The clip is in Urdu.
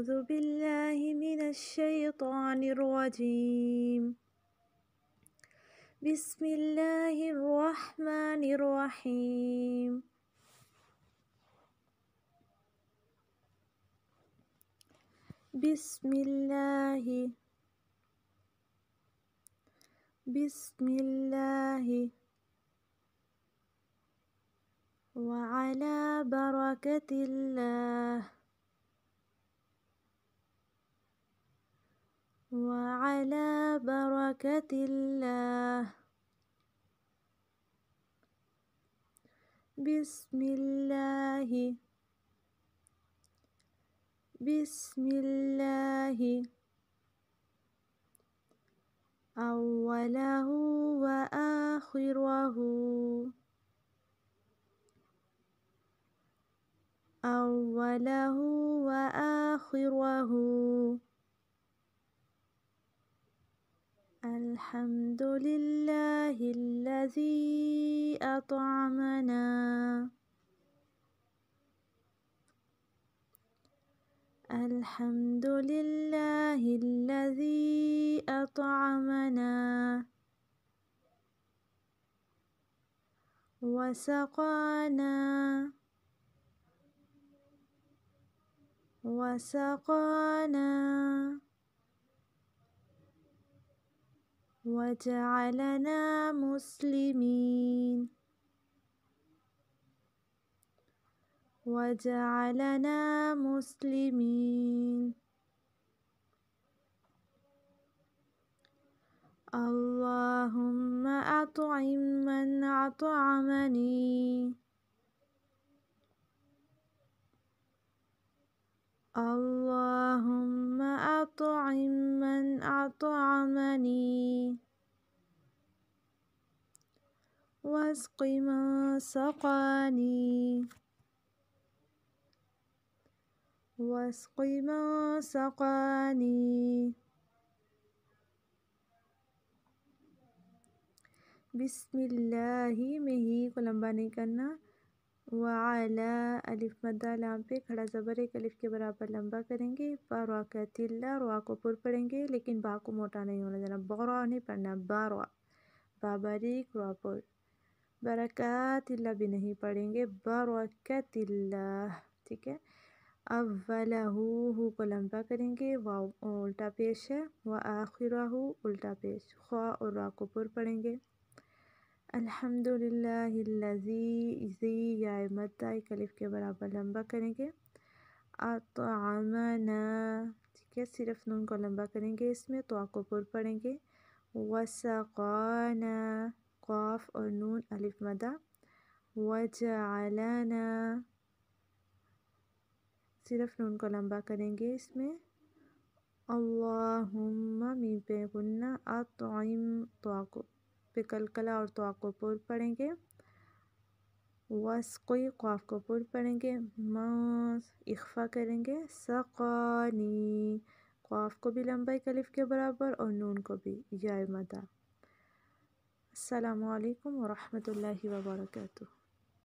أعوذ بالله من الشيطان الرجيم بسم الله الرحمن الرحيم بسم الله وعلى بركة الله وعلى بركة الله بسم الله أوله وآخره الحمد لله الذي أطعمنا الحمد لله الذي أطعمنا وسقانا وجعلنا مسلمين اللهم أطعم من أطعمني اللهم أطعم من أطعمني واسق من سقاني بسم اللہ میں ہی کو لمبا نہیں کرنا، وعلا الف مدہ لام پہ کھڑا زبر ایک الف کے برابر لمبا کریں گے، برکت اللہ روا کو پر پڑھیں گے لیکن با کو موٹا نہیں ہونا دینا، برا نہیں پڑھنا، باروا با باریک روا پر، برکات اللہ بھی نہیں پڑھیں گے، برکت اللہ، ٹھیک ہے۔ اولہ ہو کو لمبا کریں گے، واو الٹا پیش ہے، وآخرہ الٹا پیش، خوا اور را کو پر پڑھیں گے۔ الحمدللہ الذی زی یا مدہ ایک الف کے برابر لمبا کریں گے، اطعمنا، ٹھیک ہے، صرف نون کو لمبا کریں گے، اس میں تو کو پر پڑھیں گے، وسقانا، قاف اور نون الف مدہ، وجعلنا، صرف نون کو لمبا کریں گے، اس میں اللہم میم پہ غنہ، اطعم تو کو پہ کلکلا اور تو کو پر پڑھیں گے، وسقی قاف کو پر پڑھیں گے، اخفا کریں گے، سقانی، قاف کو بھی لمبا ایک الف کے برابر اور نون کو بھی یا مدہ۔ السلام علیکم ورحمۃ اللہ وبرکاتہ۔